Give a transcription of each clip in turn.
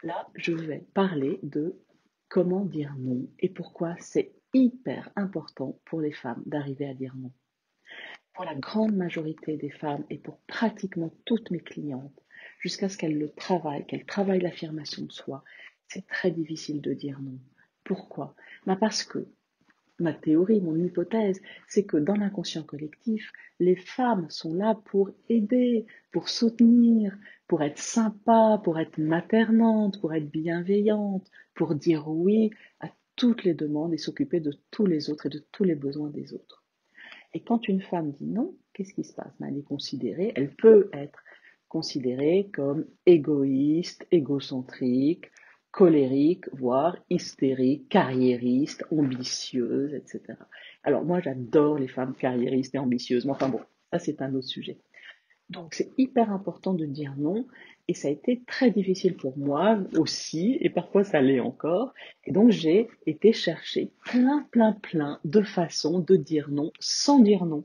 Là, je vais parler de comment dire non et pourquoi c'est hyper important pour les femmes d'arriver à dire non. Pour la grande majorité des femmes et pour pratiquement toutes mes clientes, jusqu'à ce qu'elles travaillent l'affirmation de soi, c'est très difficile de dire non. Pourquoi? Parce que ma théorie, mon hypothèse, c'est que dans l'inconscient collectif, les femmes sont là pour aider, pour soutenir, pour être sympa, pour être maternante, pour être bienveillante, pour dire oui à toutes les demandes et s'occuper de tous les autres et de tous les besoins des autres. Et quand une femme dit non, qu'est-ce qui se passe? Elle peut être considérée comme égoïste, égocentrique, colérique, voire hystérique, carriériste, ambitieuse, etc. Alors moi, j'adore les femmes carriéristes et ambitieuses, mais enfin bon, ça c'est un autre sujet. Donc c'est hyper important de dire non, et ça a été très difficile pour moi aussi, et parfois ça l'est encore. Et donc j'ai été chercher plein de façons de dire non sans dire non.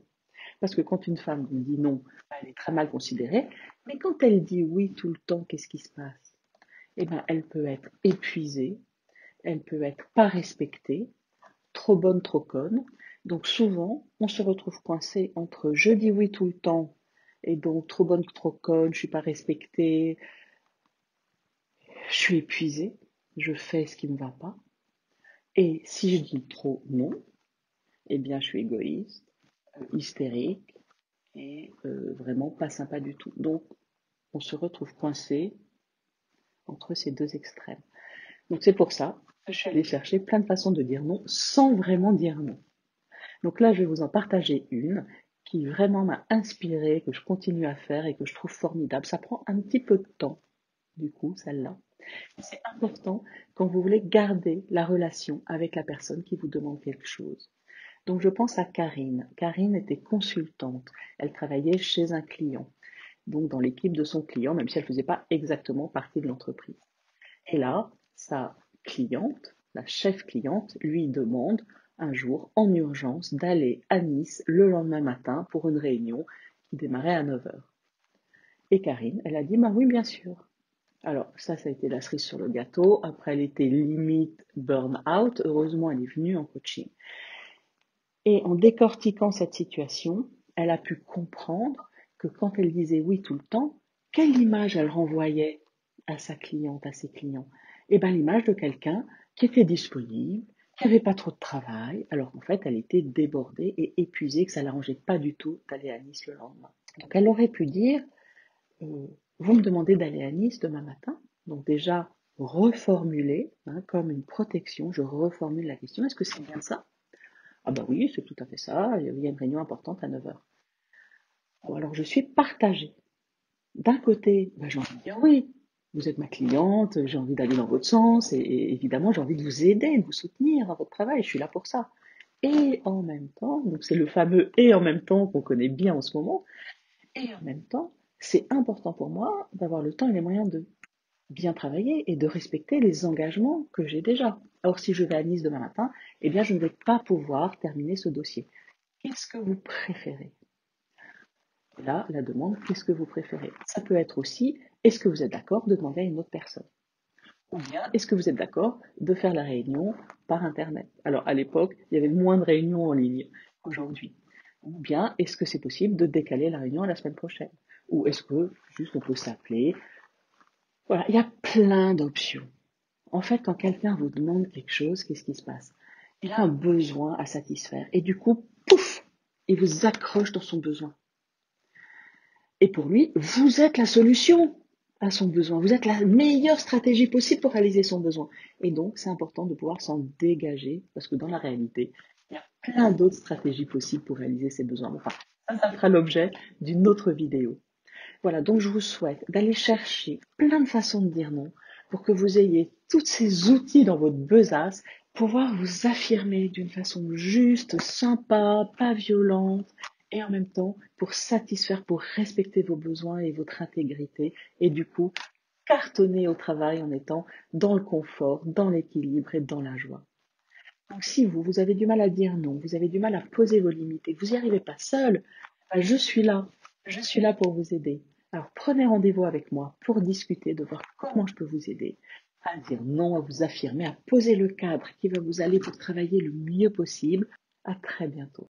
Parce que quand une femme dit non, elle est très mal considérée, mais quand elle dit oui tout le temps, qu'est-ce qui se passe? Eh bien, elle peut être épuisée, elle peut être pas respectée, trop bonne, trop conne. Donc souvent, on se retrouve coincé entre je dis oui tout le temps, et donc trop bonne, trop conne, je suis pas respectée, je suis épuisée, je fais ce qui ne va pas. Et si je dis trop non, eh bien je suis égoïste, hystérique et vraiment pas sympa du tout. Donc on se retrouve coincé entre ces deux extrêmes. Donc c'est pour ça que je suis allée chercher plein de façons de dire non sans vraiment dire non. Donc là, je vais vous en partager une qui vraiment m'a inspirée, que je continue à faire et que je trouve formidable. Ça prend un petit peu de temps, du coup, celle-là. C'est important quand vous voulez garder la relation avec la personne qui vous demande quelque chose. Donc je pense à Karine. Karine était consultante. Elle travaillait chez un client, donc dans l'équipe de son client, même si elle ne faisait pas exactement partie de l'entreprise. Et là, sa cliente, la chef cliente, lui demande un jour, en urgence, d'aller à Nice le lendemain matin pour une réunion qui démarrait à 9 heures. Et Karine, elle a dit, bah oui, bien sûr. Alors, ça a été la cerise sur le gâteau. Après, elle était limite burn-out. Heureusement, elle est venue en coaching. Et en décortiquant cette situation, elle a pu comprendre que quand elle disait oui tout le temps, quelle image elle renvoyait à sa cliente, à ses clients? Eh bien, l'image de quelqu'un qui était disponible, qui n'avait pas trop de travail, alors qu'en fait, elle était débordée et épuisée, que ça ne l'arrangeait pas du tout d'aller à Nice le lendemain. Donc, elle aurait pu dire, vous me demandez d'aller à Nice demain matin, donc déjà, reformuler, comme une protection, je reformule la question, est-ce que c'est bien ça? Ah bah oui, c'est tout à fait ça, il y a une réunion importante à 9 heures. Bon, alors je suis partagée. D'un côté, j'ai envie de dire oui, vous êtes ma cliente, j'ai envie d'aller dans votre sens, et évidemment j'ai envie de vous aider, de vous soutenir dans votre travail, je suis là pour ça. Et en même temps, donc c'est le fameux et en même temps qu'on connaît bien en ce moment, et en même temps, c'est important pour moi d'avoir le temps et les moyens de bien travailler et de respecter les engagements que j'ai déjà. Or, si je vais à Nice demain matin, eh bien, je ne vais pas pouvoir terminer ce dossier. Qu'est-ce que vous préférez? Là, la demande, qu'est-ce que vous préférez? Ça peut être aussi, est-ce que vous êtes d'accord de demander à une autre personne? Ou bien, est-ce que vous êtes d'accord de faire la réunion par Internet? Alors, à l'époque, il y avait moins de réunions en ligne qu'aujourd'hui. Ou bien, est-ce que c'est possible de décaler la réunion à la semaine prochaine? Ou est-ce que juste on peut s'appeler? Voilà, il y a plein d'options. En fait, quand quelqu'un vous demande quelque chose, qu'est-ce qui se passe? Il a un besoin à satisfaire. Et du coup, pouf, il vous accroche dans son besoin. Et pour lui, vous êtes la solution à son besoin. Vous êtes la meilleure stratégie possible pour réaliser son besoin. Et donc, c'est important de pouvoir s'en dégager, parce que dans la réalité, il y a plein d'autres stratégies possibles pour réaliser ses besoins. Enfin, ça fera l'objet d'une autre vidéo. Voilà, donc je vous souhaite d'aller chercher plein de façons de dire non pour que vous ayez tous ces outils dans votre besace pour pouvoir vous affirmer d'une façon juste, sympa, pas violente et en même temps pour satisfaire, pour respecter vos besoins et votre intégrité et du coup cartonner au travail en étant dans le confort, dans l'équilibre et dans la joie. Donc si vous avez du mal à dire non, vous avez du mal à poser vos limites et que vous n'y arrivez pas seul, je suis là. Je suis là pour vous aider. Alors prenez rendez-vous avec moi pour discuter, de voir comment je peux vous aider. à dire non, à vous affirmer, à poser le cadre qui va vous aller pour travailler le mieux possible. À très bientôt.